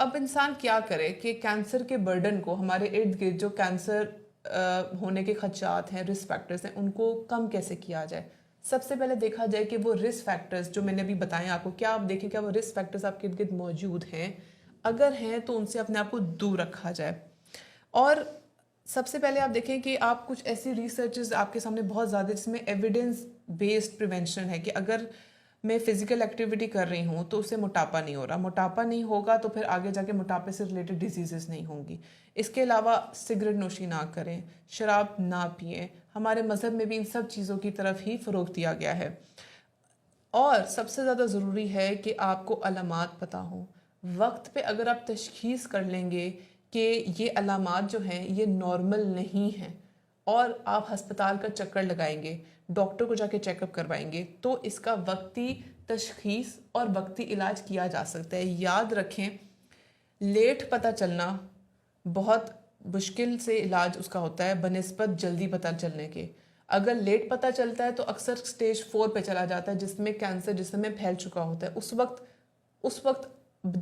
اب انسان کیا کرے کہ کینسر کے برڈن کو ہمارے ارد گرد جو کینسر ہونے کے خدشات ہیں، رسک فیکٹرز ہیں، ان کو کم کیسے کیا جائے؟ سب سے پہلے دیکھا جائے کہ وہ رسک فیکٹرز جو میں نے ابھی بتائے آپ کو، کیا آپ دیکھیں کیا وہ رسک فیکٹرز آپ کے ارد گرد موجود ہیں؟ اگر ہیں تو ان سے اپنے آپ کو دور رکھا جائے. اور سب سے پہلے آپ دیکھیں کہ آپ کچھ ایسی ریسرچز آپ کے سامنے بہت زیادہ جس میں ایویڈنس بیسڈ پریونشن ہے کہ اگر میں فزیکل ایکٹیویٹی کر رہی ہوں تو اس سے موٹاپا نہیں ہو رہا، موٹاپا نہیں ہوگا تو پھر آگے جا کے موٹاپے سے ریلیٹڈ ڈیزیزز نہیں ہوں گی. اس کے علاوہ سگریٹ نوشی نہ کریں، شراب نہ پئیں. ہمارے مذہب میں بھی ان سب چیزوں کی طرف ہی فروغ دیا گیا ہے. اور سب سے زیادہ ضروری ہے کہ آپ کو علامات پتہ ہوں. وقت پہ اگر آپ تشخیص کر لیں گے کہ یہ علامات جو ہیں یہ نارمل نہیں ہیں اور آپ ہسپتال کا چکر لگائیں گے، ڈاکٹر کو جا کے چیک اپ کروائیں گے، تو اس کا وقتی تشخیص اور وقتی علاج کیا جا سکتا ہے. یاد رکھیں، لیٹ پتہ چلنا بہت مشکل سے علاج اس کا ہوتا ہے بنسبت جلدی پتہ چلنے کے. اگر لیٹ پتہ چلتا ہے تو اکثر سٹیج 4 پہ چلا جاتا ہے جس میں کینسر جسم میں پھیل چکا ہوتا ہے. اس وقت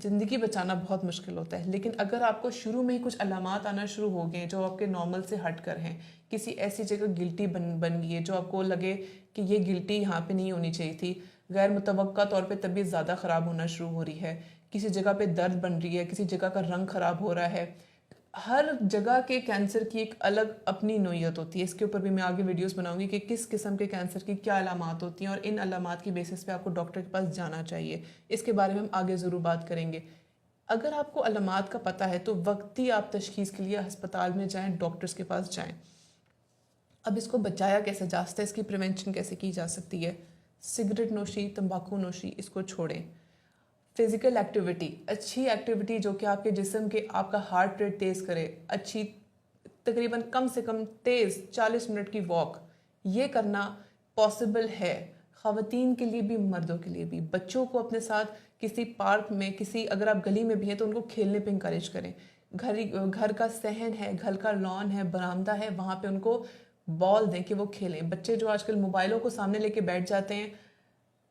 زندگی بچانا بہت مشکل ہوتا ہے. لیکن اگر آپ کو شروع میں ہی کچھ علامات آنا شروع ہو گئے جو آپ کے نارمل سے ہٹ کر ہیں، کسی ایسی جگہ گلٹی بن گئی ہے جو آپ کو لگے کہ یہ گلٹی یہاں پہ نہیں ہونی چاہیے تھی، غیر متوقع طور پہ طبیعت زیادہ خراب ہونا شروع ہو رہی ہے، کسی جگہ پہ درد بن رہی ہے، کسی جگہ کا رنگ خراب ہو رہا ہے. ہر جگہ کے کینسر کی ایک الگ اپنی نوعیت ہوتی ہے. اس کے اوپر بھی میں آگے ویڈیوز بناؤں گی کہ کس قسم کے کینسر کی کیا علامات ہوتی ہیں اور ان علامات کی بیسس پہ آپ کو ڈاکٹر کے پاس جانا چاہیے. اس کے بارے میں ہم آگے ضرور بات کریں گے. اگر آپ کو علامات کا پتہ ہے تو وقتی آپ تشخیص کے لیے ہسپتال میں جائیں، ڈاکٹرز کے پاس جائیں. اب اس کو بچایا کیسے جا سکتا ہے، اس کی پریونشن کیسے کی جا سکتی ہے؟ سگریٹ نوشی، تمباکو نوشی، اس کو چھوڑیں. فزیکل ایکٹیویٹی، اچھی ایکٹیویٹی جو کہ آپ کے جسم کے آپ کا ہارٹ ریٹ تیز کرے، اچھی تقریباً کم سے کم تیز 40 منٹ کی واک، یہ کرنا پاسبل ہے. خواتین کے لیے بھی، مردوں کے لیے بھی. بچوں کو اپنے ساتھ کسی پارک میں، اگر آپ گلی میں بھی ہیں تو ان کو کھیلنے پہ انکریج کریں. گھر کا صحن ہے، گھر کا لان ہے، برآمدہ ہے، وہاں پہ ان کو بال دیں کہ وہ کھیلیں. بچے جو آج کل موبائلوں کو سامنے لے کے بیٹھ جاتے ہیں،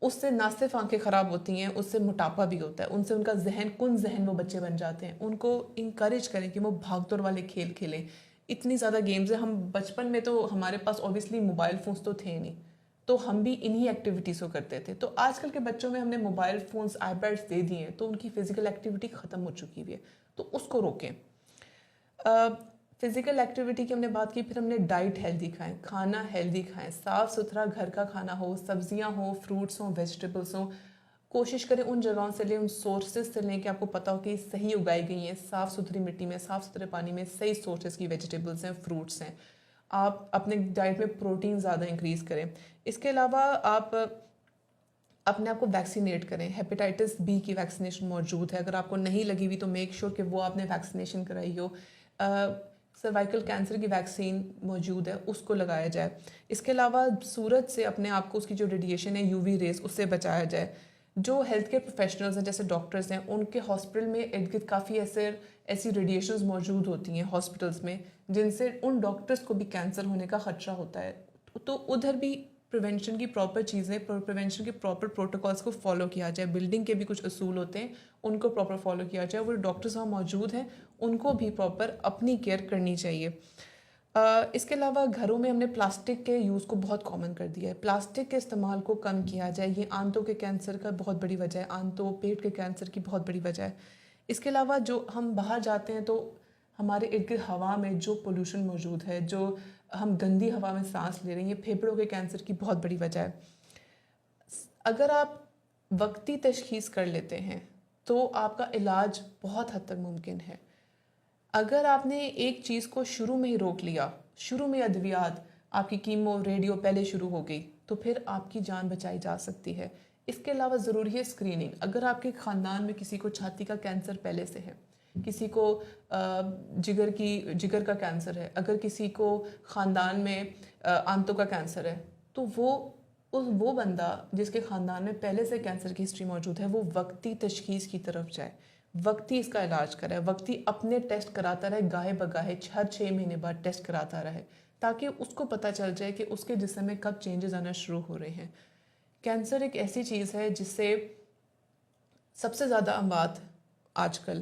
اس سے نہ صرف آنکھیں خراب ہوتی ہیں، اس سے موٹاپا بھی ہوتا ہے. ان سے ان کا ذہن وہ بچے بن جاتے ہیں. ان کو انکریج کریں کہ وہ بھاگ دوڑ والے کھیل کھیلیں. اتنی زیادہ گیمز ہیں. ہم بچپن میں تو ہمارے پاس اوبیسلی موبائل فونز تو تھے نہیں، تو ہم بھی انہی ایکٹیویٹیز کو کرتے تھے. تو آج کل کے بچوں میں ہم نے موبائل فونز، آئی پیڈز دے دیے ہیں تو ان کی فزیکل ایکٹیویٹی ختم ہو چکی ہوئی ہے. تو اس کو روکیں. فزیکل ایکٹیویٹی کی ہم نے بات کی، پھر ہم نے ڈائٹ ہیلدی کھائیں، کھانا ہیلدی کھائیں، صاف ستھرا گھر کا کھانا ہو، سبزیاں ہوں، فروٹس ہوں، ویجیٹیبلس ہوں. کوشش کریں ان جگہوں سے لیں، ان سورسز سے لیں کہ آپ کو پتہ ہو کہ یہ صحیح اگائی گئی ہیں، صاف ستھری مٹی میں، صاف ستھرے پانی میں، صحیح سورسز کی ویجیٹیبلس ہیں، فروٹس ہیں. آپ اپنے ڈائٹ میں پروٹین زیادہ انکریز کریں. اس کے علاوہ آپ اپنے آپ کو ویکسینیٹ کریں. ہیپیٹائٹس بی کی ویکسینیشن موجود ہے، اگر آپ کو نہیں لگی ہوئی تو میک شور کہ وہ آپ نے ویکسینیشن کرائی ہو. سروائکل کینسر کی ویکسین موجود ہے، اس کو لگایا جائے. اس کے علاوہ سورج سے اپنے آپ کو، اس کی جو ریڈیشن ہے یو وی ریز، اس سے بچایا جائے. جو ہیلتھ کیئر پروفیشنلز ہیں جیسے ڈاکٹرز ہیں، ان کے ہاسپٹل میں ارد گرد کافی ایسی ریڈیشنز موجود ہوتی ہیں ہاسپٹلس میں جن سے ان ڈاکٹرز کو بھی کینسر ہونے کا خدشہ ہوتا ہے. تو ادھر بھی پریونشن کی پراپر چیزیں، پریونشن کے پراپر پروٹوکالس کو فالو کیا جائے. بلڈنگ کے بھی کچھ اصول ہوتے ہیں، ان کو پراپر فالو کیا جائے. وہ ڈاکٹرز وہاں موجود ہیں ان کو بھی پراپر اپنی کیئر کرنی چاہیے. اس کے علاوہ گھروں میں ہم نے پلاسٹک کے یوز کو بہت کامن کر دیا ہے. پلاسٹک کے استعمال کو کم کیا جائے. یہ آنتوں کے کینسر کا بہت بڑی وجہ ہے، آنتوں پیٹ کے کینسر کی بہت بڑی وجہ ہے. اس کے علاوہ جو ہم باہر جاتے ہیں تو ہمارے ارد گرد ہوا میں جو پولوشن موجود ہے، جو ہم گندی ہوا میں سانس لے رہے ہیں، یہ پھیپھڑوں کے کینسر کی بہت بڑی وجہ ہے. اگر آپ وقتی تشخیص کر لیتے ہیں تو آپ کا علاج بہت حد تک ممکن ہے. اگر آپ نے ایک چیز کو شروع میں ہی روک لیا، شروع میں ادویات، آپ کی کیمو ریڈیو پہلے شروع ہو گئی، تو پھر آپ کی جان بچائی جا سکتی ہے. اس کے علاوہ ضروری ہے اسکریننگ. اگر آپ کے خاندان میں کسی کو چھاتی کا کینسر پہلے سے ہے، کسی کو جگر کا کینسر ہے، اگر کسی کو خاندان میں آنتوں کا کینسر ہے، تو وہ بندہ جس کے خاندان میں پہلے سے کینسر کی ہسٹری موجود ہے، وہ وقتی تشخیص کی طرف جائے، وقتی اس کا علاج کرے، وقتی اپنے ٹیسٹ کراتا رہے، گاہے بگاہے ہر 6 مہینے بعد ٹیسٹ کراتا رہے، تاکہ اس کو پتہ چل جائے کہ اس کے جسم میں کب چینجز آنا شروع ہو رہے ہیں. کینسر ایک ایسی چیز ہے جس سے سب سے زیادہ اموات آج کل